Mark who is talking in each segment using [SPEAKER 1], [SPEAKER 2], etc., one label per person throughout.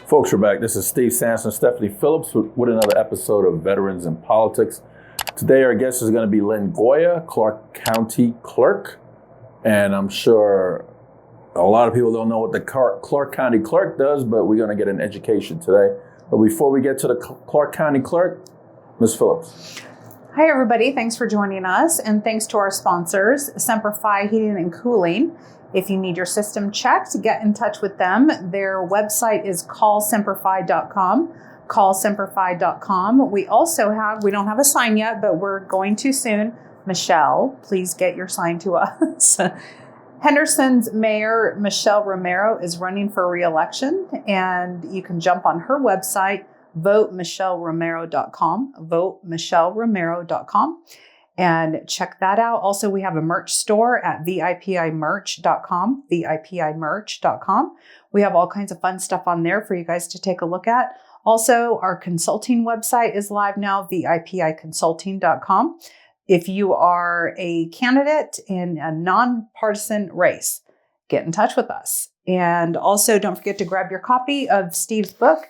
[SPEAKER 1] Folks, we're back. This is Steve Sampson, Stephanie Phillips with another episode of Veterans in Politics. Today, our guest is going to be Lynn Goya, Clark County Clerk. And I'm sure a lot of people don't know what the Clark County Clerk does, but we're going to get an education today. But before we get to the Clark County Clerk, Ms. Phillips.
[SPEAKER 2] Hi, everybody. Thanks for joining us. And thanks to our sponsors, Semper Fi Heating and Cooling. If you need your system checked, get in touch with them. Their website is callsemperfi.com, callsemperfi.com. We don't have a sign yet, but we're going to soon. Michelle, please get your sign to us. Henderson's Mayor, Michelle Romero, is running for re-election, and you can jump on her website, votemichelleromero.com, votemichelleromero.com. And check that out. Also, we have a merch store at vipimerch.com, vipimerch.com. We have all kinds of fun stuff on there for you guys to take a look at. Also, our consulting website is live now, vipiconsulting.com. If you are a candidate in a nonpartisan race, get in touch with us. And also, don't forget to grab your copy of Steve's book,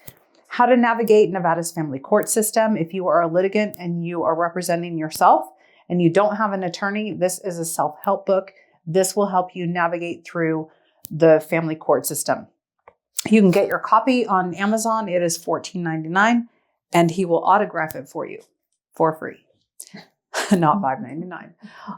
[SPEAKER 2] How to Navigate Nevada's Family Court System. If you are a litigant and you are representing yourself, and you don't have an attorney, this is a self-help book. This will help you navigate through the family court system. You can get your copy on Amazon. It is $14.99, and he will autograph it for you for free, not $5.99.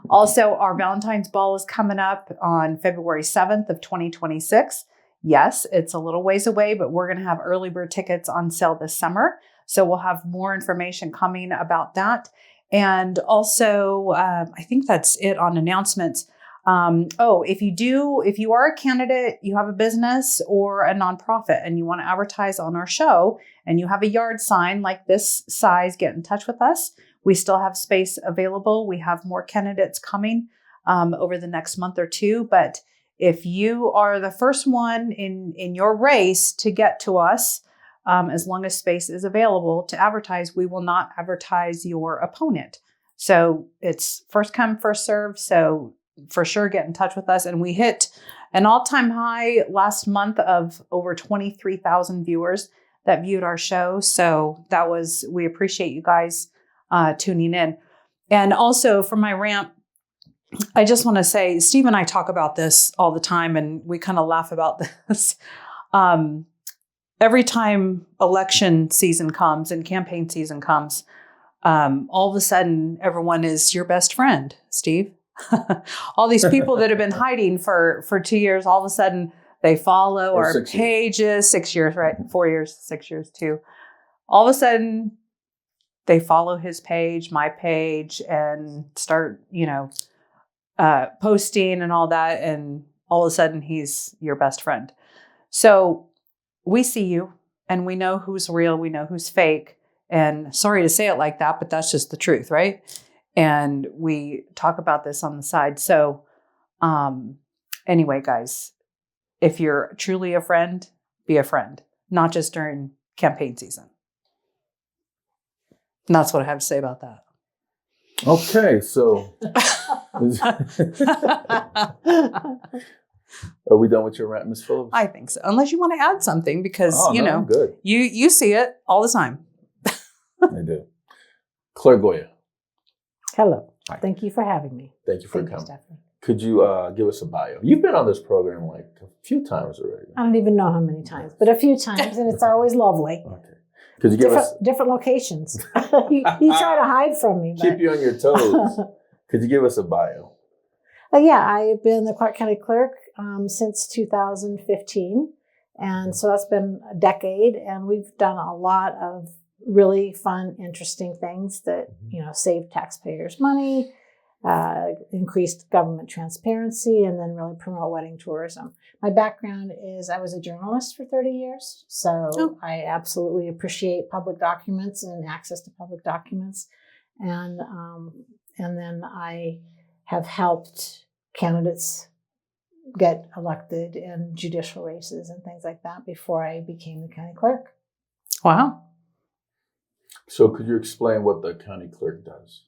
[SPEAKER 2] Also, our Valentine's Ball is coming up on February 7th of 2026. Yes, it's a little ways away, but we're going to have early bird tickets on sale this summer. So we'll have more information coming about that. And also, I think that's it on announcements. If you are a candidate, you have a business or a nonprofit and you want to advertise on our show and you have a yard sign like this size, get in touch with us. We still have space available. We have more candidates coming over the next month or two. But if you are the first one in your race to get to us, as long as space is available to advertise, we will not advertise your opponent. So it's first come, first serve. So for sure, get in touch with us. And we hit an all-time high last month of over 23,000 viewers that viewed our show. So we appreciate you guys tuning in. And also for my rant, I just want to say, Steve and I talk about this all the time, and we kind of laugh about this. Every time election season comes and campaign season comes, all of a sudden, everyone is your best friend, Steve. All these people that have been hiding for 2 years, all of a sudden, they follow our pages, 6 years, right? 4 years, 6 years, too. All of a sudden, they follow his page, my page, and start, posting and all that. And all of a sudden, he's your best friend. So we see you and we know who's real. We know who's fake. And sorry to say it like that, but that's just the truth, right? And we talk about this on the side. So anyway, guys, if you're truly a friend, be a friend, not just during campaign season. And that's what I have to say about that.
[SPEAKER 1] Okay, so are we done with your rant, Ms. Phillips?
[SPEAKER 2] I think so. Unless you want to add something, because
[SPEAKER 1] I'm good.
[SPEAKER 2] You see it all the time.
[SPEAKER 1] I do. Clerk Goya.
[SPEAKER 3] Hello.
[SPEAKER 1] Hi.
[SPEAKER 3] Thank you for having me.
[SPEAKER 1] Thank you for coming.
[SPEAKER 3] Stephanie.
[SPEAKER 1] Could you give us a bio? You've been on this program like a few times already.
[SPEAKER 3] I don't even know how many times, but a few times, and it's always lovely.
[SPEAKER 1] Okay. Could you give us
[SPEAKER 3] different locations? you try to hide from me.
[SPEAKER 1] Keep you on your toes. Could you give us a bio?
[SPEAKER 3] Yeah, I've been the Clark County Clerk since 2015, and so that's been a decade, and we've done a lot of really fun, interesting things that save taxpayers money, increased government transparency, and then really promote wedding tourism. My background is I was a journalist for 30 years, so I absolutely appreciate public documents and access to public documents, and then I have helped candidates get elected in judicial races and things like that before I became the county clerk.
[SPEAKER 2] Wow.
[SPEAKER 1] So could you explain what the county clerk does?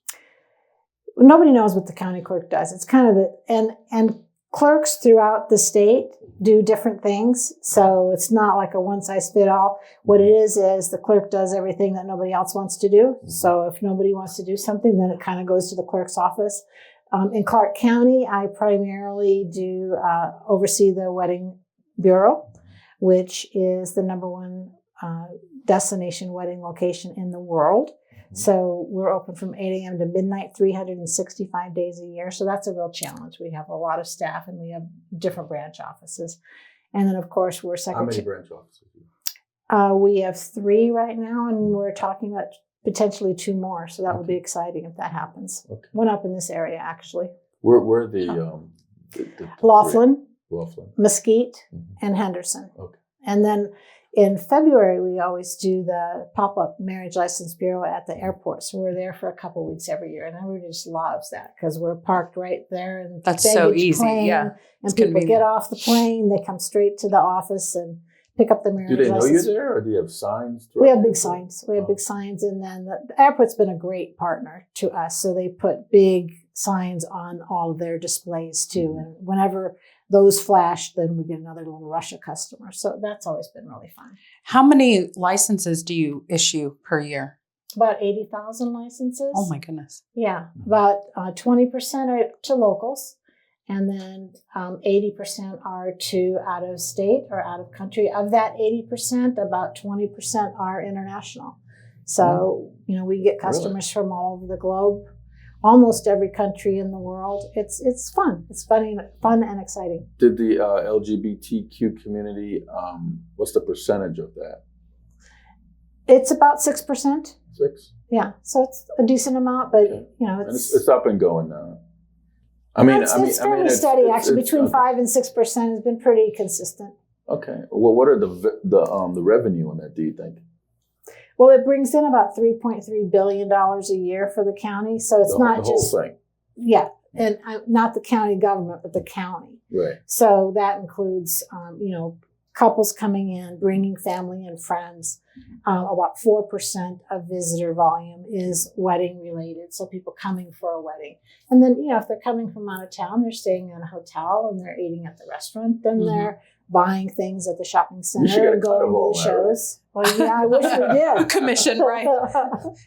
[SPEAKER 3] Nobody knows what the county clerk does. It's kind of and clerks throughout the state do different things. So it's not like a one-size-fit-all. What it is the clerk does everything that nobody else wants to do. So if nobody wants to do something, then it kind of goes to the clerk's office. In Clark County, I primarily do oversee the wedding bureau, which is the number one destination wedding location in the world. So we're open from 8 a.m. to midnight, 365 days a year. So that's a real challenge. We have a lot of staff and we have different branch offices. And then, of course, we're secretary.
[SPEAKER 1] How many branch offices?
[SPEAKER 3] We have 3 right now, and we're talking about potentially 2 more. So that will be exciting if that happens.
[SPEAKER 1] Okay.
[SPEAKER 3] One up in this area, actually.
[SPEAKER 1] Where are the
[SPEAKER 3] Laughlin,
[SPEAKER 1] Laughlin,
[SPEAKER 3] Mesquite, and Henderson.
[SPEAKER 1] Okay.
[SPEAKER 3] And then in February, we always do the pop-up marriage license bureau at the airport. So we're there for a couple of weeks every year. And everybody just loves that because we're parked right there. And
[SPEAKER 2] That's so easy.
[SPEAKER 3] Plane,
[SPEAKER 2] Yeah.
[SPEAKER 3] And people get off the plane, they come straight to the office and pick up the marriage license.
[SPEAKER 1] Do they know you're there, or do you have signs?
[SPEAKER 3] We have big signs. We have big signs. And then the airport's been a great partner to us. So they put big signs on all of their displays too. And whenever those flash, then we get another little rush of customers. So that's always been really fun.
[SPEAKER 2] How many licenses do you issue per year?
[SPEAKER 3] About 80,000 licenses.
[SPEAKER 2] Oh my goodness.
[SPEAKER 3] Yeah. About 20% are to locals. And then 80% are to out of state or out of country. Of that 80%, about 20% are international. So, we get customers from all over the globe. Almost every country in the world. It's fun. It's fun and exciting.
[SPEAKER 1] Did the LGBTQ community? What's the percentage of that?
[SPEAKER 3] It's about 6%.
[SPEAKER 1] 6.
[SPEAKER 3] Yeah, so it's a decent amount, but
[SPEAKER 1] Okay.
[SPEAKER 3] it's
[SPEAKER 1] up and going now.
[SPEAKER 3] It's fairly steady. Actually, between 5 and 6% has been pretty consistent.
[SPEAKER 1] Okay. Well, what are the revenue on that? Do you think?
[SPEAKER 3] Well, it brings in about $3.3 billion a year for the county. So it's not
[SPEAKER 1] the
[SPEAKER 3] just
[SPEAKER 1] whole thing.
[SPEAKER 3] Yeah, and not the county government, but the county.
[SPEAKER 1] Right.
[SPEAKER 3] So that includes, couples coming in, bringing family and friends. About 4% of visitor volume is wedding related. So people coming for a wedding. And then, if they're coming from out of town, they're staying in a hotel and they're eating at the restaurant. Then they're buying things at the shopping center and going to the shows. Well, yeah, I wish we did.
[SPEAKER 2] Commission, right?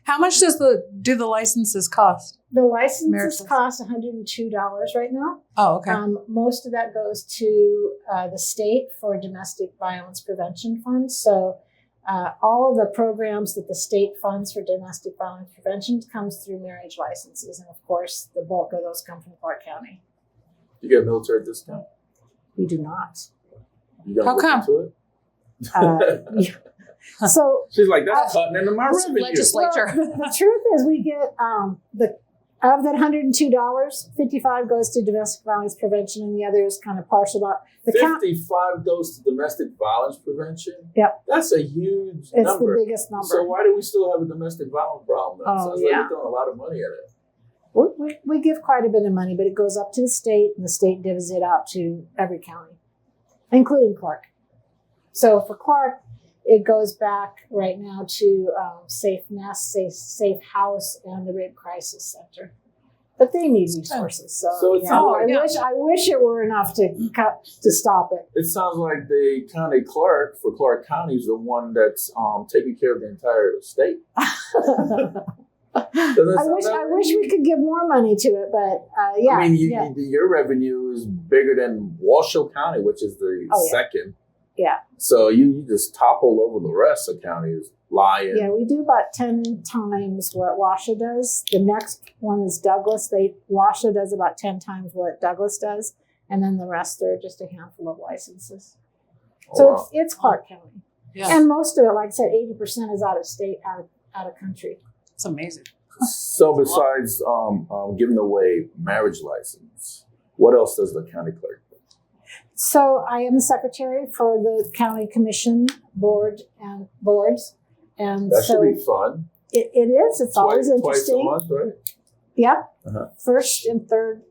[SPEAKER 2] How much do the licenses cost?
[SPEAKER 3] The licenses cost $102 right now.
[SPEAKER 2] Oh, okay.
[SPEAKER 3] Most of that goes to the state for domestic violence prevention funds. So all of the programs that the state funds for domestic violence prevention comes through marriage licenses. And of course, the bulk of those come from Clark County.
[SPEAKER 1] You get a military discount?
[SPEAKER 3] We do not.
[SPEAKER 2] How come?
[SPEAKER 3] So
[SPEAKER 1] she's like, that's cutting into my revenue.
[SPEAKER 2] Legislature.
[SPEAKER 3] Well, the truth is, we get of that $102, $55 goes to domestic violence prevention, and the other is kind of partial out.
[SPEAKER 1] $55 goes to domestic violence prevention.
[SPEAKER 3] Yep,
[SPEAKER 1] that's a huge
[SPEAKER 3] number.
[SPEAKER 1] It's
[SPEAKER 3] the biggest number.
[SPEAKER 1] So why do we still have a domestic violence problem? Sounds like you're throwing a lot of money at it.
[SPEAKER 3] We give quite a bit of money, but it goes up to the state, and the state divvies it out to every county, including Clark. So for Clark, it goes back right now to Safe Nest, Safe House, and the Rape Crisis Center. But they need resources. So I wish it were enough to stop it.
[SPEAKER 1] It sounds like the county clerk for Clark County is the one that's taking care of the entire state.
[SPEAKER 3] I wish we could give more money to it, but yeah.
[SPEAKER 1] I mean, your revenue is bigger than Washoe County, which is the second.
[SPEAKER 3] Yeah.
[SPEAKER 1] So you just topple over the rest of counties, Lyon.
[SPEAKER 3] Yeah, we do about 10 times what Washoe does. The next one is Douglas. Washoe does about 10 times what Douglas does, and then the rest are just a handful of licenses. So it's Clark County. Yeah. And most of it, like I said, 80% is out of state, out of country.
[SPEAKER 2] It's amazing.
[SPEAKER 1] So besides giving away marriage license, what else does the county clerk do?
[SPEAKER 3] So I am the secretary for the county commission boards. And
[SPEAKER 1] that should be fun.
[SPEAKER 3] It is. It's always interesting.
[SPEAKER 1] Twice a month, right?
[SPEAKER 3] Yeah. First and third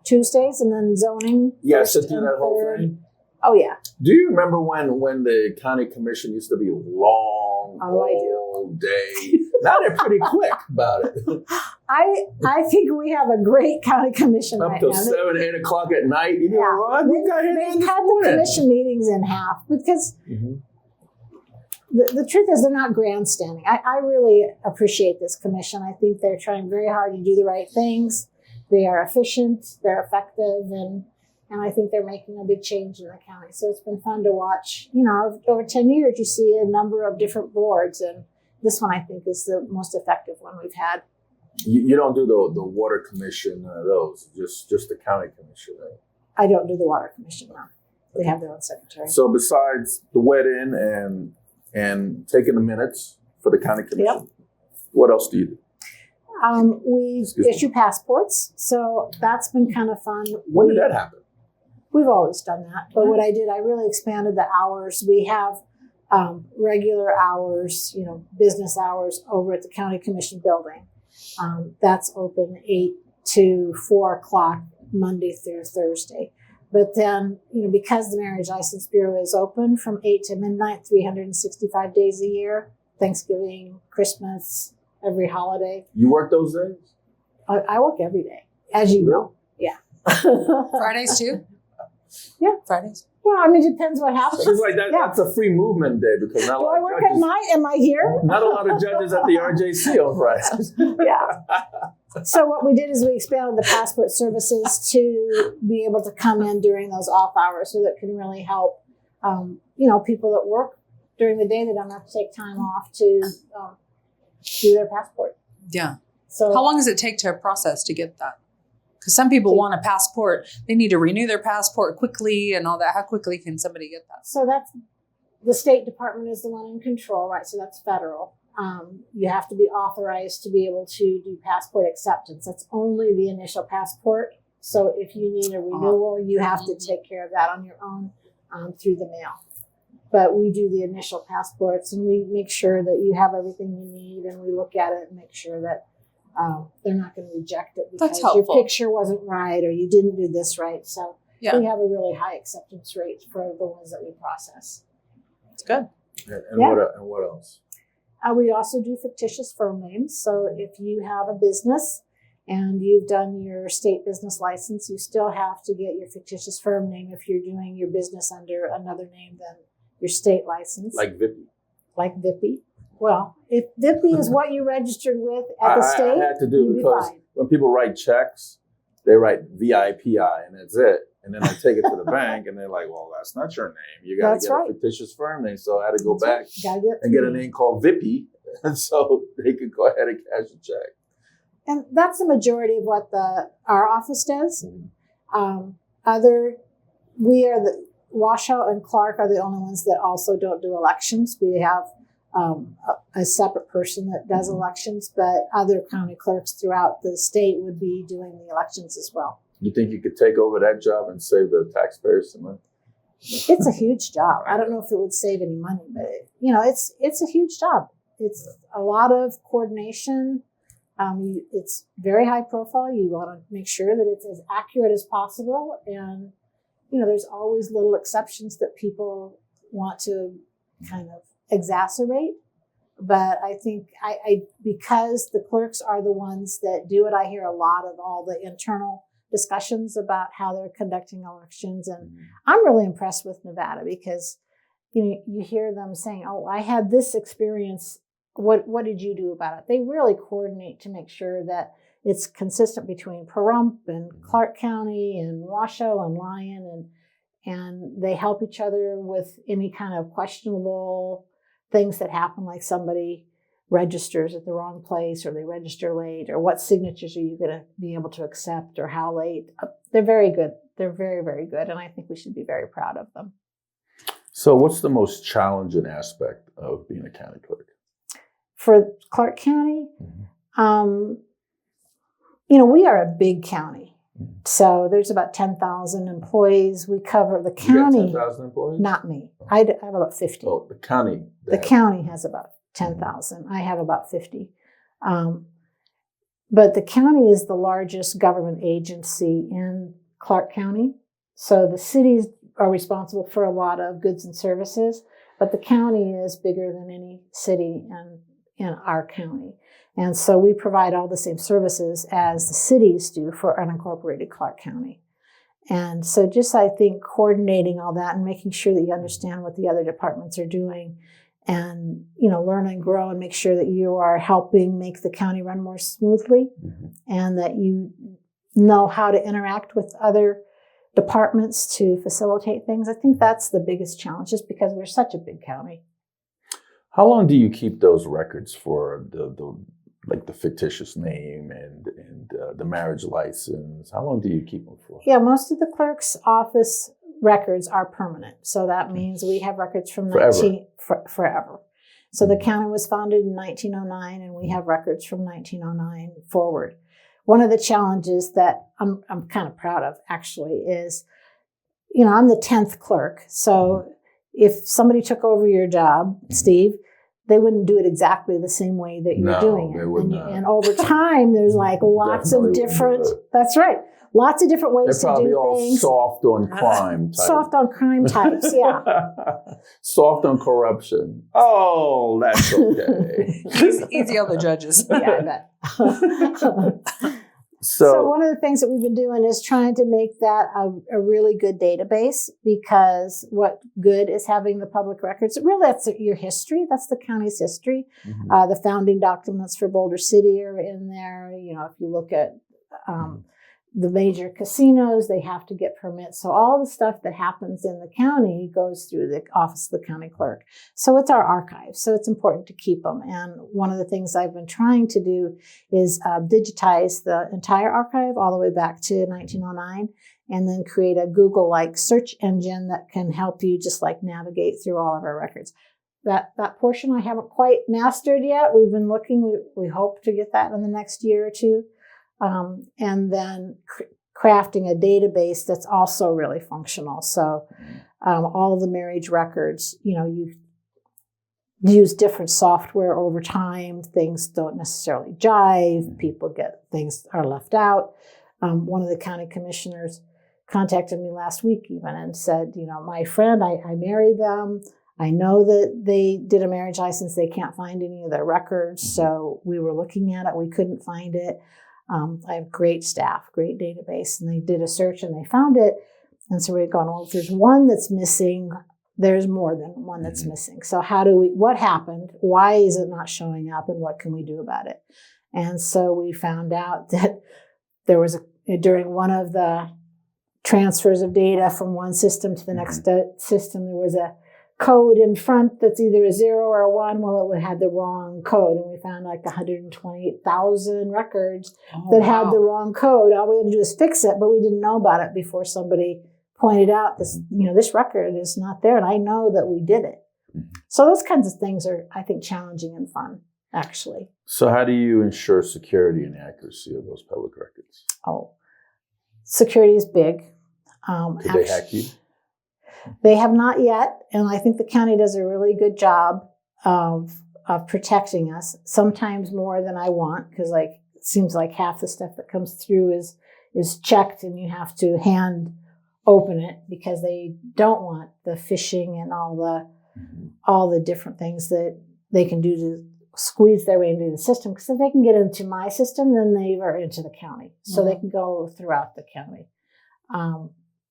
[SPEAKER 3] Tuesdays, and then zoning.
[SPEAKER 1] Yeah, so do that whole thing.
[SPEAKER 3] Oh, yeah.
[SPEAKER 1] Do you remember when the county commission used to be long, all day? Now they're pretty quick about it.
[SPEAKER 3] I think we have a great county commission
[SPEAKER 1] Up
[SPEAKER 3] right
[SPEAKER 1] till
[SPEAKER 3] now.
[SPEAKER 1] 7, 8 o'clock at night. You know
[SPEAKER 3] Yeah.
[SPEAKER 1] what? We got here
[SPEAKER 3] They've
[SPEAKER 1] this
[SPEAKER 3] cut the
[SPEAKER 1] morning.
[SPEAKER 3] commission meetings in half because the truth is they're not grandstanding. I really appreciate this commission. I think they're trying very hard to do the right things. They are efficient, they're effective, and I think they're making a big change in the county. So it's been fun to watch. You know, over 10 years, you see a number of different boards, and this one I think is the most effective one we've had.
[SPEAKER 1] You don't do the water commission, those, just the county commission, right?
[SPEAKER 3] I don't do the water commission now. They have their own secretary.
[SPEAKER 1] So besides the wedding and taking the minutes for the county commission, what else do you do?
[SPEAKER 3] We issue passports, so that's been kind of fun.
[SPEAKER 1] When did that happen?
[SPEAKER 3] We've always done that, but what I did, I really expanded the hours. We have regular hours, you know, business hours over at the county commission building. That's open 8 to 4 o'clock Monday through Thursday. But then, you know, because the Marriage License Bureau is open from 8 to midnight, 365 days a year, Thanksgiving, Christmas, every holiday.
[SPEAKER 1] You work those days?
[SPEAKER 3] I work every day, as you know. Yeah.
[SPEAKER 2] Fridays too?
[SPEAKER 3] Yeah.
[SPEAKER 2] Fridays.
[SPEAKER 3] Well, I mean, it depends what happens.
[SPEAKER 1] It's like that.
[SPEAKER 3] Yeah.
[SPEAKER 1] That's a free movement day because not a
[SPEAKER 3] Do
[SPEAKER 1] lot
[SPEAKER 3] I
[SPEAKER 1] of
[SPEAKER 3] work
[SPEAKER 1] judges.
[SPEAKER 3] at night? Am I here?
[SPEAKER 1] Not a lot of judges at the RJC on Fridays.
[SPEAKER 3] Yeah. So what we did is we expanded the passport services to be able to come in during those off hours, so that can really help, you know, people that work during the day that don't have to take time off to do their passport.
[SPEAKER 2] Yeah.
[SPEAKER 3] So
[SPEAKER 2] How long does it take to process to get that? Because some people want a passport. They need to renew their passport quickly and all that. How quickly can somebody get that?
[SPEAKER 3] So that's the State Department is the one in control, right? So that's federal. You have to be authorized to be able to do passport acceptance. That's only the initial passport. So if you need a renewal, you have to take care of that on your own through the mail. But we do the initial passports, and we make sure that you have everything you need, and we look at it and make sure that they're not going to reject it because
[SPEAKER 2] That's helpful.
[SPEAKER 3] your picture wasn't right or you didn't do this right. So
[SPEAKER 2] Yeah.
[SPEAKER 3] we have a really high acceptance rate for the ones that we process.
[SPEAKER 2] It's good.
[SPEAKER 1] And what else?
[SPEAKER 3] We also do fictitious firm names. So if you have a business and you've done your state business license, you still have to get your fictitious firm name if you're doing your business under another name than your state license.
[SPEAKER 1] Like Vippy.
[SPEAKER 3] Like Vippy. Well, if Vippy is what you registered with at the state,
[SPEAKER 1] I had to do
[SPEAKER 3] you'll be
[SPEAKER 1] because
[SPEAKER 3] fine.
[SPEAKER 1] when people write checks, they write VIPI and that's it. And then I take it to the bank and they're like, well, that's not your name. You got to
[SPEAKER 3] That's
[SPEAKER 1] get
[SPEAKER 3] right.
[SPEAKER 1] a fictitious firm name. So I had to go
[SPEAKER 3] That's
[SPEAKER 1] back
[SPEAKER 3] right. Gotta get
[SPEAKER 1] and get a
[SPEAKER 3] through.
[SPEAKER 1] name called Vippy. And so they could go ahead and cash a check.
[SPEAKER 3] And that's the majority of what our office does. Washoe and Clark are the only ones that also don't do elections. We have a separate person that does elections, but other county clerks throughout the state would be doing the elections as well.
[SPEAKER 1] You think you could take over that job and save the taxpayers some money?
[SPEAKER 3] It's a huge job. I don't know if it would save any money, but it's a huge job. It's a lot of coordination. It's very high profile. You want to make sure that it's as accurate as possible, and there's always little exceptions that people want to kind of exacerbate. But I think because the clerks are the ones that do it, I hear a lot of all the internal discussions about how they're conducting elections. And I'm really impressed with Nevada because, you hear them saying, oh, I had this experience. What did you do about it? They really coordinate to make sure that it's consistent between Pahrump and Clark County and Washoe and Lyon, and they help each other with any kind of questionable things that happen, like somebody registers at the wrong place or they register late, or what signatures are you going to be able to accept or how late. They're very good. They're very, very good. And I think we should be very proud of them.
[SPEAKER 1] So what's the most challenging aspect of being a county clerk?
[SPEAKER 3] For Clark County, we are a big county. So there's about 10,000 employees. We cover the county.
[SPEAKER 1] You got 10,000 employees?
[SPEAKER 3] Not me. I have about 50.
[SPEAKER 1] Oh, the county.
[SPEAKER 3] The county has about 10,000. I have about 50. But the county is the largest government agency in Clark County. So the cities are responsible for a lot of goods and services, but the county is bigger than any city in our county. And so we provide all the same services as the cities do for unincorporated Clark County. And so just, I think, coordinating all that and making sure that you understand what the other departments are doing and, learn and grow and make sure that you are helping make the county run more smoothly and that you know how to interact with other departments to facilitate things. I think that's the biggest challenge, just because we're such a big county.
[SPEAKER 1] How long do you keep those records for the fictitious name and the marriage license? How long do you keep them for?
[SPEAKER 3] Yeah, most of the clerk's office records are permanent. So that means we have records from forever. So the county was founded in 1909, and we have records from 1909 forward. One of the challenges that I'm kind of proud of, actually, is, I'm the 10th clerk. So if somebody took over your job, Steve, they wouldn't do it exactly the same way that you're doing it. And over time, there's lots of different, that's right, lots of different ways to do things. They're probably all
[SPEAKER 1] soft on crime types.
[SPEAKER 3] Soft on crime types, yeah.
[SPEAKER 1] Soft on corruption. Oh, that's okay.
[SPEAKER 2] Easy on the judges.
[SPEAKER 3] Yeah, I bet. So one of the things that we've been doing is trying to make that a really good database, because what good is having the public records? Really, that's your history. That's the county's history. The founding documents for Boulder City are in there. If you look at the major casinos, they have to get permits. So all the stuff that happens in the county goes through the office of the county clerk. So it's our archive. So it's important to keep them. And one of the things I've been trying to do is digitize the entire archive all the way back to 1909, and then create a Google-like search engine that can help you just navigate through all of our records. That portion I haven't quite mastered yet. We've been looking. We hope to get that in the next year or two. And then crafting a database that's also really functional. So all of the marriage records, you use different software over time. Things don't necessarily jive. Things are left out. One of the county commissioners contacted me last week even and said, my friend, I married them. I know that they did a marriage license. They can't find any of their records. So we were looking at it. We couldn't find it. I have great staff, great database, and they did a search and they found it. And so we've gone, well, if there's one that's missing, there's more than one that's missing. So what happened? Why is it not showing up, and what can we do about it? And so we found out that there was during one of the transfers of data from one system to the next system, there was a code in front that's either a 0 or a 1. Well, it had the wrong code, and we found 128,000 records had the wrong code. All we had to do is fix it, but we didn't know about it before somebody pointed out this record is not there, and I know that we did it. So those kinds of things are, I think, challenging and fun, actually.
[SPEAKER 1] So how do you ensure security and accuracy of those public records?
[SPEAKER 3] Security is big.
[SPEAKER 1] Did they hack you?
[SPEAKER 3] They have not yet, and I think the county does a really good job of protecting us, sometimes more than I want, because it seems like half the stuff that comes through is checked, and you have to hand open it because they don't want the phishing and all the different things that they can do to squeeze their way into the system. Because if they can get into my system, then they are into the county, so they can go throughout the county.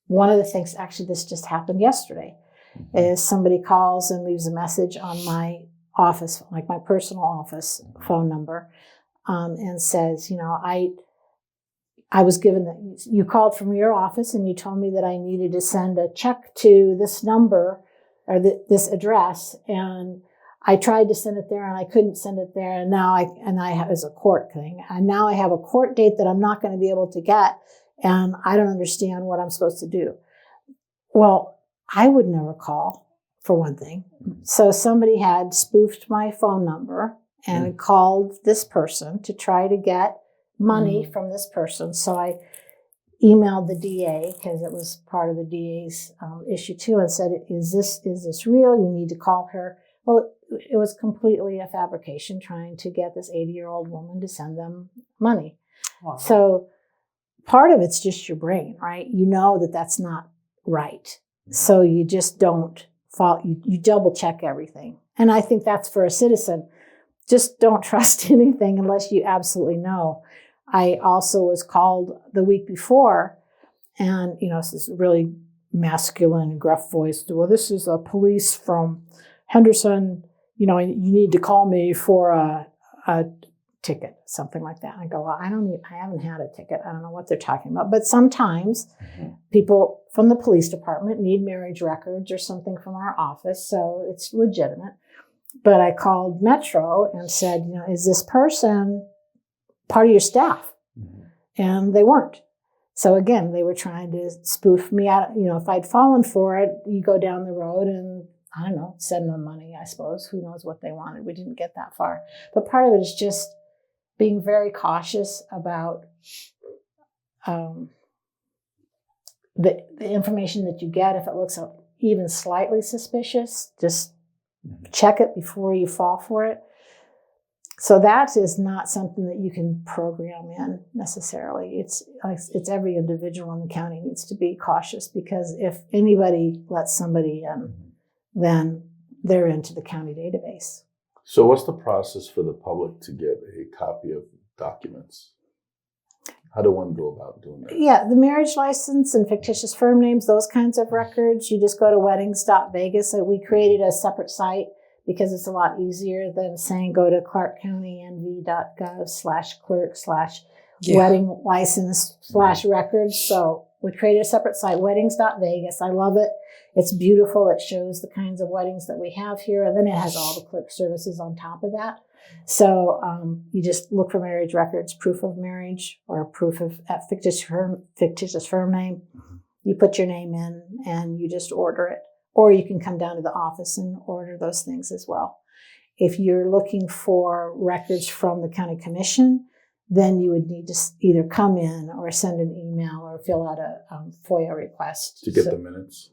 [SPEAKER 3] One of the things, actually, this just happened yesterday, is somebody calls and leaves a message on my office, my personal office phone number, and says, I was given that you called from your office and you told me that I needed to send a check to this number or this address, and I tried to send it there and I couldn't send it there, and now I have, it's a court thing, and now I have a court date that I'm not going to be able to get. And I don't understand what I'm supposed to do. Well, I would never call, for one thing. So somebody had spoofed my phone number and called this person to try to get money from this person. So I emailed the DA, because it was part of the DA's issue too, and said, is this real? You need to call her. Well, it was completely a fabrication, trying to get this 80-year-old woman to send them money. Wow. So part of it's just your brain, right? You know that that's not right. So you just don't follow, you double check everything. And I think that's for a citizen. Just don't trust anything unless you absolutely know. I also was called the week before, and, it's this really masculine, gruff voice. Well, this is a police from Henderson. You need to call me for a ticket, something like that. And I go, well, I haven't had a ticket. I don't know what they're talking about. But sometimes people from the police department need marriage records or something from our office, so it's legitimate. But I called Metro and said, is this person part of your staff? And they weren't. So again, they were trying to spoof me out. If I'd fallen for it, you go down the road and, I don't know, send them money, I suppose. Who knows what they wanted? We didn't get that far. But part of it is just being very cautious about the information that you get. If it looks even slightly suspicious, just check it before you fall for it. So that is not something that you can program in necessarily. It's every individual in the county needs to be cautious, because if anybody lets somebody in, then they're into the county database.
[SPEAKER 1] So what's the process for the public to get a copy of documents? How do one go about doing that?
[SPEAKER 3] Yeah, the marriage license and fictitious firm names, those kinds of records, you just go to weddings.vegas. So we created a separate site because it's a lot easier than saying go to clarkcountynv.gov/clerk/wedding license/records. So we created a separate site, weddings.vegas. I love it. It's beautiful. It shows the kinds of weddings that we have here. And then it has all the clerk services on top of that. So you just look for marriage records, proof of marriage, or proof of fictitious firm name. You put your name in and you just order it. Or you can come down to the office and order those things as well. If you're looking for records from the county commission, then you would need to either come in or send an email or fill out a FOIA request.
[SPEAKER 1] To get the minutes?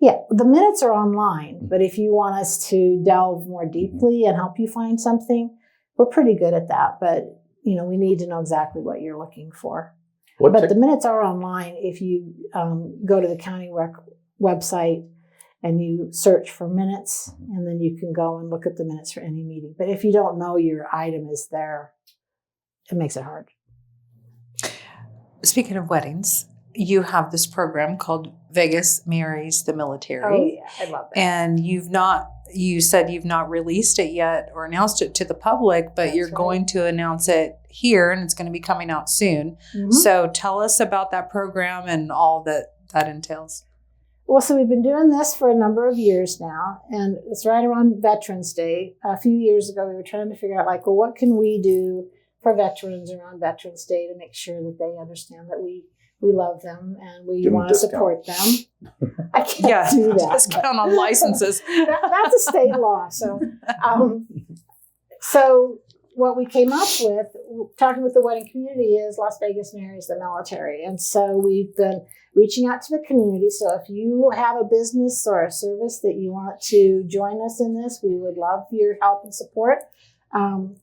[SPEAKER 3] Yeah, the minutes are online, but if you want us to delve more deeply and help you find something, we're pretty good at that. But, we need to know exactly what you're looking for. The minutes are online if you go to the county website and you search for minutes, and then you can go and look at the minutes for any meeting. But if you don't know your item is there, it makes it hard.
[SPEAKER 2] Speaking of weddings, you have this program called Vegas Marries the Military.
[SPEAKER 3] Oh, yeah, I love that.
[SPEAKER 2] And you said you've not released it yet or announced it to the public, but you're going to announce it here, and it's going to be coming out soon. Mm-hmm. So tell us about that program and all that entails.
[SPEAKER 3] Well, so we've been doing this for a number of years now, and it's right around Veterans Day. A few years ago, we were trying to figure out, what can we do for veterans around Veterans Day to make sure that they understand that we love them and we want to support them. I can't do that.
[SPEAKER 2] Discount on licenses.
[SPEAKER 3] That's a state law. So, so what we came up with, talking with the wedding community, is Las Vegas Marries the Military. And so we've been reaching out to the community. So if you have a business or a service that you want to join us in this, we would love your help and support.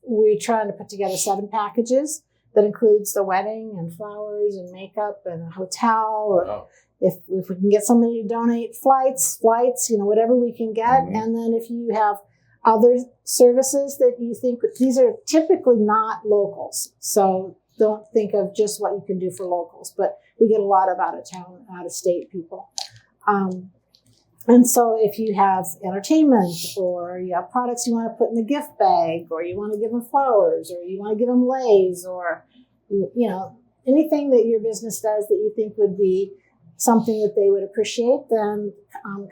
[SPEAKER 3] We're trying to put together 7 packages that includes the wedding and flowers and makeup and a hotel.
[SPEAKER 1] Wow.
[SPEAKER 3] If we can get somebody to donate flights, whatever we can get. Mm-hmm. And then if you have other services that you think, these are typically not locals. So don't think of just what you can do for locals, but we get a lot of out of town, out of state people. And so if you have entertainment, or you have products you want to put in the gift bag, or you want to give them flowers, or you want to give them leis, or, anything that your business does that you think would be something that they would appreciate, then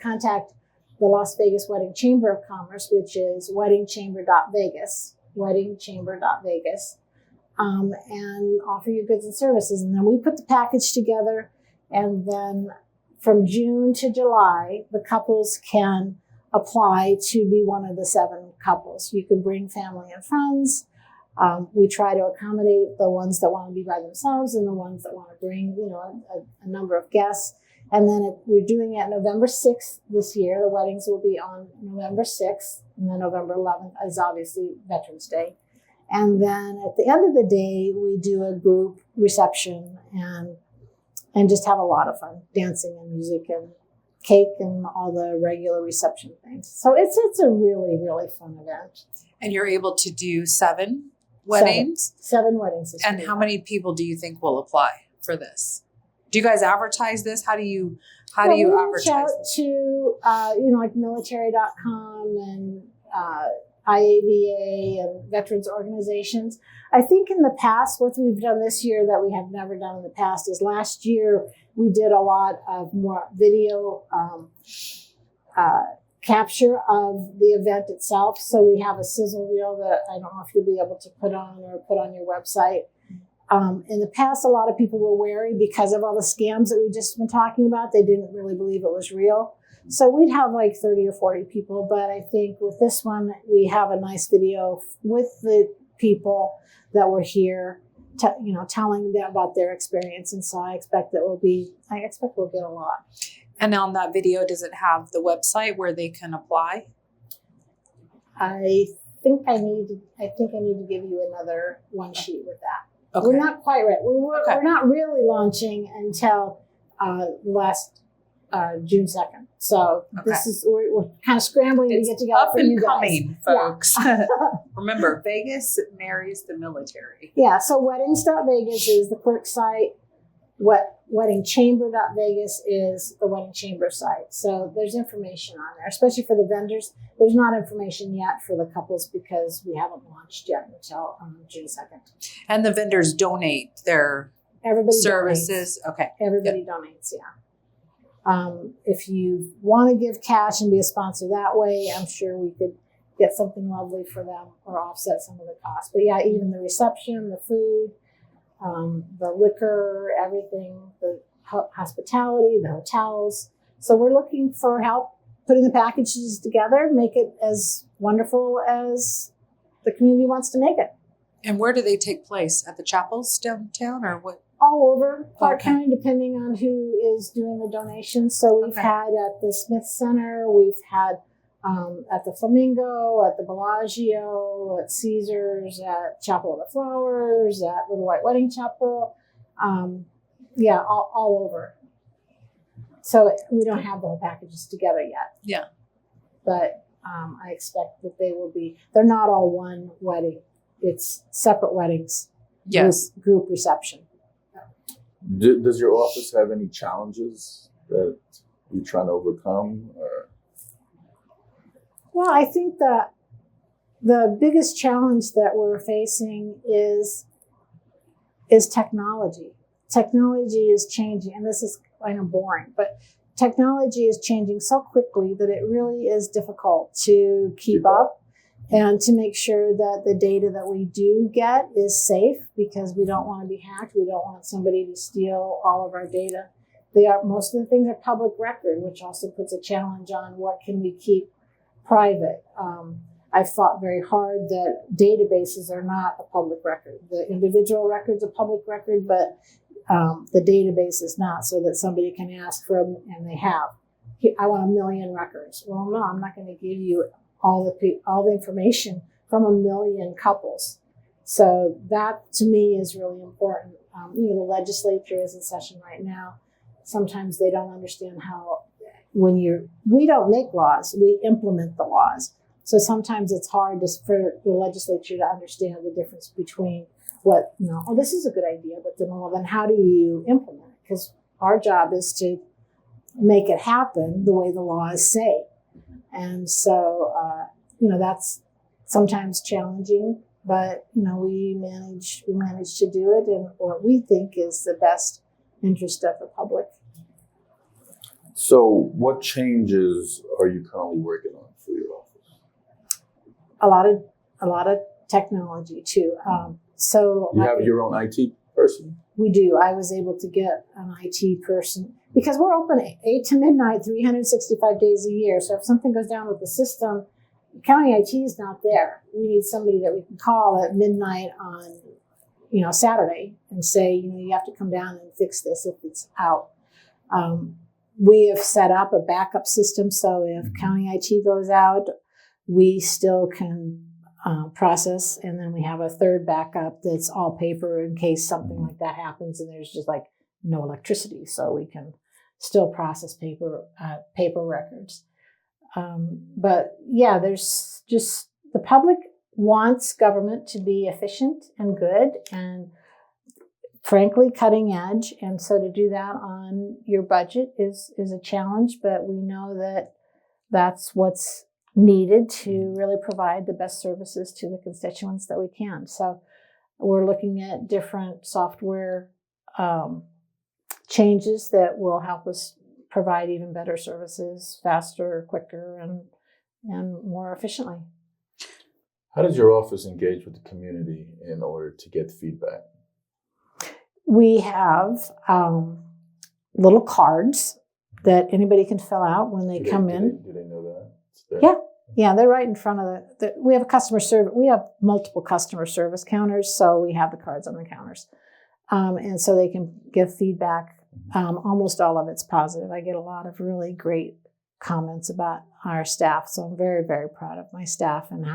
[SPEAKER 3] contact the Las Vegas Wedding Chamber of Commerce, which is weddingchamber.vegas, and offer your goods and services. And then we put the package together, and then from June to July, the couples can apply to be one of the 7 couples. You can bring family and friends. We try to accommodate the ones that want to be by themselves and the ones that want to bring, a number of guests. And then we're doing it November 6th this year. The weddings will be on November 6th, and then November 11th is obviously Veterans Day. And then at the end of the day, we do a group reception and just have a lot of fun, dancing and music and cake and all the regular reception things. So it's a really, really fun event.
[SPEAKER 2] And you're able to do 7 weddings?
[SPEAKER 3] Seven weddings.
[SPEAKER 2] And how many people do you think will apply for this? Do you guys advertise this? How do you advertise
[SPEAKER 3] out
[SPEAKER 2] this?
[SPEAKER 3] to, like military.com and IAVA and veterans organizations. I think in the past, what we've done this year that we have never done in the past is last year we did a lot of more video capture of the event itself. So we have a sizzle reel that I don't know if you'll be able to put on your website. In the past, a lot of people were wary because of all the scams that we've just been talking about. They didn't really believe it was real. So we'd have like 30 or 40 people. But I think with this one, we have a nice video with the people that were here, telling them about their experience. And so I expect we'll get a lot.
[SPEAKER 2] And on that video, does it have the website where they can apply?
[SPEAKER 3] I think I need to give you another one sheet with that.
[SPEAKER 2] Okay.
[SPEAKER 3] We're not quite ready. We're not really launching until last June 2nd. So we're kind of scrambling to get together for you guys.
[SPEAKER 2] Up and coming, folks. Yeah. Remember, Vegas marries the military.
[SPEAKER 3] Yeah, so weddings.vegas is the Clerk site. Weddingchamber.vegas is the Wedding Chamber site. So there's information on there, especially for the vendors. There's not information yet for the couples because we haven't launched yet until June 2nd.
[SPEAKER 2] And the vendors donate their services.
[SPEAKER 3] Donates.
[SPEAKER 2] Okay.
[SPEAKER 3] Everybody donates, yeah. If you want to give cash and be a sponsor that way, I'm sure we could get something lovely for them or offset some of the costs. But yeah, even the reception, the food, the liquor, everything, the hospitality, the hotels. So we're looking for help putting the packages together, make it as wonderful as the community wants to make it.
[SPEAKER 2] And where do they take place? At the chapels downtown or what?
[SPEAKER 3] All over Clark County, depending on who is doing the donations. So we've had at the Smith Center, we've had at the Flamingo, at the Bellagio, at Caesars, at Chapel of the Flowers, at Little White Wedding Chapel. All over. So we don't have the whole packages together yet.
[SPEAKER 2] Yeah.
[SPEAKER 3] But I expect that they're not all one wedding. It's separate weddings.
[SPEAKER 2] Yes.
[SPEAKER 3] Group reception.
[SPEAKER 1] Does your office have any challenges that you're trying to overcome? Or?
[SPEAKER 3] Well, I think that the biggest challenge that we're facing is technology. Technology is changing, and this is kind of boring, but technology is changing so quickly that it really is difficult to keep up and to make sure that the data that we do get is safe, because we don't want to be hacked. We don't want somebody to steal all of our data. Most of the things are public record, which also puts a challenge on what can we keep private. I've fought very hard that databases are not a public record. The individual record's a public record, but the database is not, so that somebody can ask for them, and they have. I want 1 million records. Well, no, I'm not going to give you all the information from 1 million couples. So that to me is really important. The legislature is in session right now. Sometimes they don't understand how we don't make laws, we implement the laws. So sometimes it's hard for the legislature to understand the difference between this is a good idea, but then how do you implement it? Because our job is to make it happen the way the laws say. And so, that's sometimes challenging, but, we manage to do it in what we think is the best interest of the public.
[SPEAKER 1] So what changes are you currently working on for your office?
[SPEAKER 3] A lot of technology too. So
[SPEAKER 1] you have your own IT person? We
[SPEAKER 3] do. I was able to get an IT person because we're open 8 to midnight, 365 days a year. So if something goes down with the system, county IT is not there. We need somebody that we can call at midnight on, Saturday and say, you have to come down and fix this if it's out. We have set up a backup system, so if county IT goes out, we still can process, and then we have a third backup that's all paper in case something like that happens and there's just no electricity, so we can still process paper records. But yeah, there's just the public wants government to be efficient and good and frankly cutting edge. And so to do that on your budget is a challenge, but we know that that's what's needed to really provide the best services to the constituents that we can. So we're looking at different software changes that will help us provide even better services faster, quicker, and more efficiently.
[SPEAKER 1] How does your office engage with the community in order to get feedback?
[SPEAKER 3] We have little cards that anybody can fill out when they come in.
[SPEAKER 1] Do they know that?
[SPEAKER 3] Yeah, they're right in front of we have a customer service. We have multiple customer service counters, so we have the cards on the counters, and so they can give feedback. Almost all of it's positive. I get a lot of really great comments about our staff, so I'm very, very proud of my staff and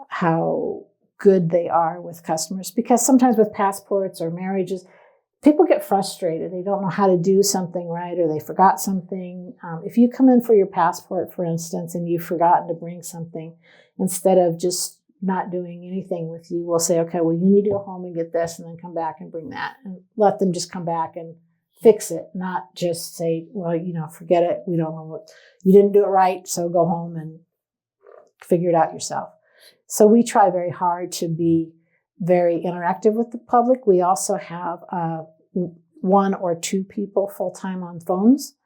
[SPEAKER 3] how good they are with customers. Because sometimes with passports or marriages, people get frustrated. They don't know how to do something right, or they forgot something. If you come in for your passport, for instance, and you've forgotten to bring something, instead of just not doing anything with you, we'll say, okay, well, you need to go home and get this, and then come back and bring that, and let them just come back and fix it, not just say, well, forget it. We don't know you didn't do it right, so go home and figure it out yourself. So we try very hard to be very interactive with the public. We also have one or two people full-time on phones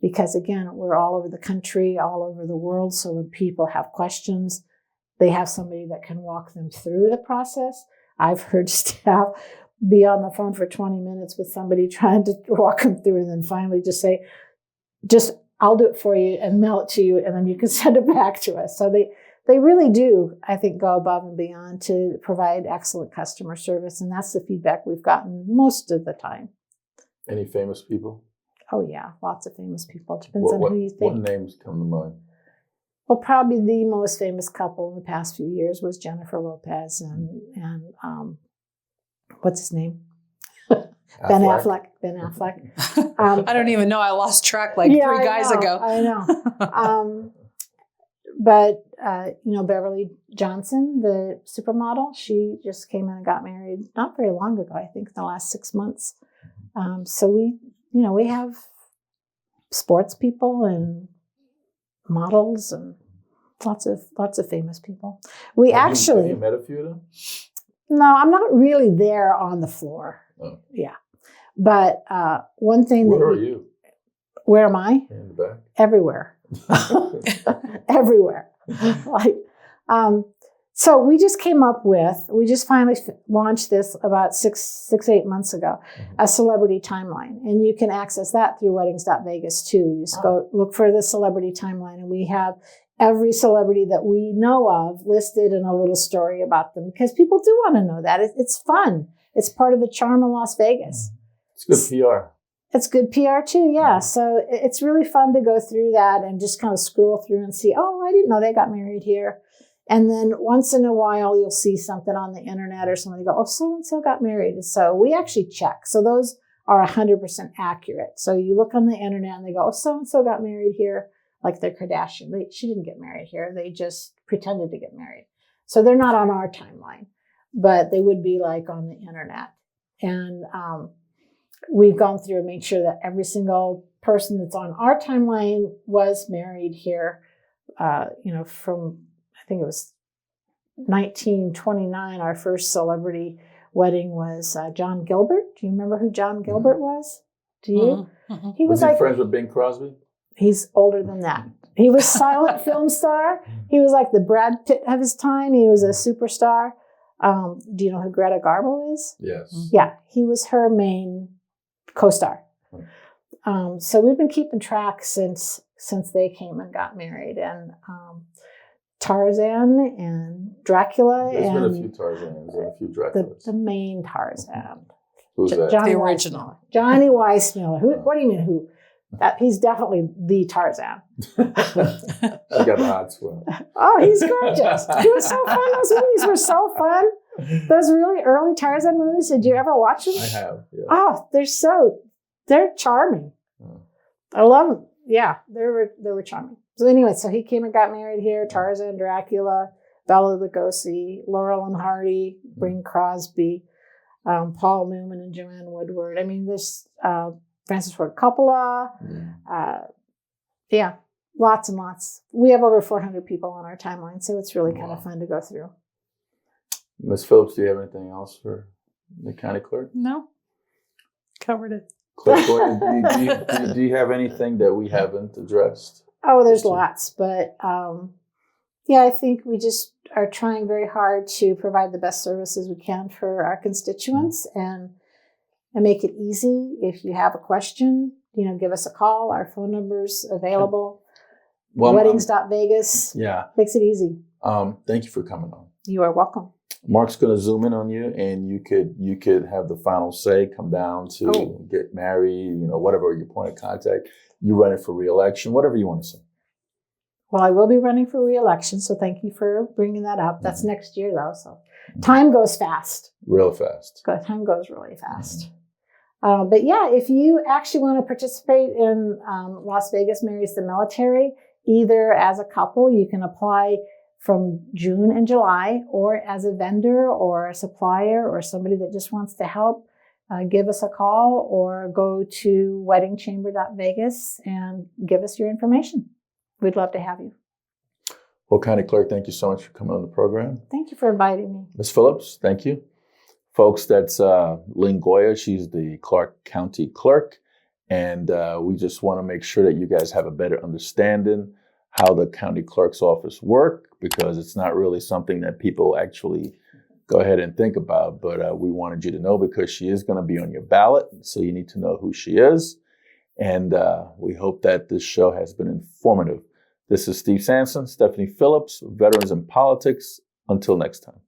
[SPEAKER 3] because, again, we're all over the country, all over the world. So when people have questions, they have somebody that can walk them through the process. I've heard staff be on the phone for 20 minutes with somebody trying to walk them through and then finally just say, I'll do it for you and mail it to you, and then you can send it back to us. So they really do, I think, go above and beyond to provide excellent customer service. And that's the feedback we've gotten most of the time.
[SPEAKER 1] Any famous people?
[SPEAKER 3] Oh, yeah. Lots of famous people. It depends on who you think.
[SPEAKER 1] What names come to mind?
[SPEAKER 3] Well, probably the most famous couple in the past few years was Jennifer Lopez and what's his name? Ben Affleck.
[SPEAKER 2] I don't even know. I lost track three guys ago.
[SPEAKER 3] I know. But Beverly Johnson, the supermodel, she just came in and got married not very long ago, I think in the last 6 months. So we have sports people and models and lots of famous people. Have you met a few of them? No, I'm not really there on the floor.
[SPEAKER 1] Oh.
[SPEAKER 3] Yeah. But one thing
[SPEAKER 1] Where are you?
[SPEAKER 3] Where am I?
[SPEAKER 1] In the back.
[SPEAKER 3] Everywhere. Everywhere. So we just finally launched this about 8 months ago, a celebrity timeline. And you can access that through weddings.vegas too. You just go look for the celebrity timeline, and we have every celebrity that we know of listed in a little story about them, because people do want to know that. It's fun. It's part of the charm of Las Vegas.
[SPEAKER 1] It's good PR.
[SPEAKER 3] It's good PR too, yeah. So it's really fun to go through that and just kind of scroll through and see, oh, I didn't know they got married here. And then once in a while, you'll see something on the internet or somebody go, oh, so-and-so got married. So we actually check. So those are 100% accurate. So you look on the internet and they go, oh, so-and-so got married here, like the Kardashian. She didn't get married here. They just pretended to get married. So they're not on our timeline, but they would be like on the internet. And we've gone through and made sure that every single person that's on our timeline was married here, from, I think it was 1929, our first celebrity wedding was John Gilbert. Do you remember who John Gilbert was? Do you?
[SPEAKER 2] Mm-hmm.
[SPEAKER 3] He
[SPEAKER 1] was he friends with Bing Crosby?
[SPEAKER 3] He's older than that. He was a silent film star. He was like the Brad Pitt of his time. He was a superstar. Do you know who Greta Garbo is?
[SPEAKER 1] Yes.
[SPEAKER 3] Yeah, he was her main co-star. So we've been keeping track since they came and got married. And Tarzan and Dracula.
[SPEAKER 1] There's been a few Tarzans and a few Draculas.
[SPEAKER 3] The main Tarzan.
[SPEAKER 1] Who's that?
[SPEAKER 2] The original.
[SPEAKER 3] Weissmuller. Johnny Weissmuller. What do you mean who? He's definitely the Tarzan.
[SPEAKER 1] I got the hot sweat.
[SPEAKER 3] Oh, he's gorgeous. He was so fun. Those movies were so fun. Those really early Tarzan movies. Did you ever watch them?
[SPEAKER 1] I have. Yeah.
[SPEAKER 3] Oh, they're charming. I love them. Yeah, they were charming. So anyway, so he came and got married here. Tarzan, Dracula, Bela Lugosi, Laurel and Hardy, Bing Crosby, Paul Newman and Joanne Woodward. I mean, there's Francis Ford Coppola. Yeah, lots and lots. We have over 400 people on our timeline, so it's really kind of fun to go through.
[SPEAKER 1] Ms. Phillips, do you have anything else for the county clerk?
[SPEAKER 2] No, covered it.
[SPEAKER 1] Clerk, do you have anything that we haven't addressed?
[SPEAKER 3] Oh, there's lots, but yeah, I think we just are trying very hard to provide the best services we can for our constituents and make it easy. If you have a question, give us a call. Our phone number's available.
[SPEAKER 1] Well,
[SPEAKER 3] Weddings.Vegas.
[SPEAKER 1] Yeah.
[SPEAKER 3] Makes it easy.
[SPEAKER 1] Thank you for coming on.
[SPEAKER 3] You are welcome.
[SPEAKER 1] Mark's going to zoom in on you, and you could have the final say. Come down to get married, whatever your point of contact. You running for re-election, whatever you want to say.
[SPEAKER 3] Well, I will be running for re-election, so thank you for bringing that up. That's next year, though, so time goes fast.
[SPEAKER 1] Real fast.
[SPEAKER 3] Time goes really fast. But yeah, if you actually want to participate in Las Vegas Marries the Military, either as a couple, you can apply from June and July, or as a vendor or a supplier or somebody that just wants to help, give us a call or go to weddingchamber.vegas and give us your information. We'd love to have you.
[SPEAKER 1] Well, County Clerk, thank you so much for coming on the program.
[SPEAKER 3] Thank you for inviting me.
[SPEAKER 1] Ms. Phillips, thank you. Folks, that's Lynn Goya. She's the Clark County Clerk. And we just want to make sure that you guys have a better understanding how the county clerk's office work, because it's not really something that people actually go ahead and think about. But we wanted you to know, because she is going to be on your ballot. So you need to know who she is. And we hope that this show has been informative. This is Steve Sampson, Stephanie Phillips, Veterans in Politics. Until next time.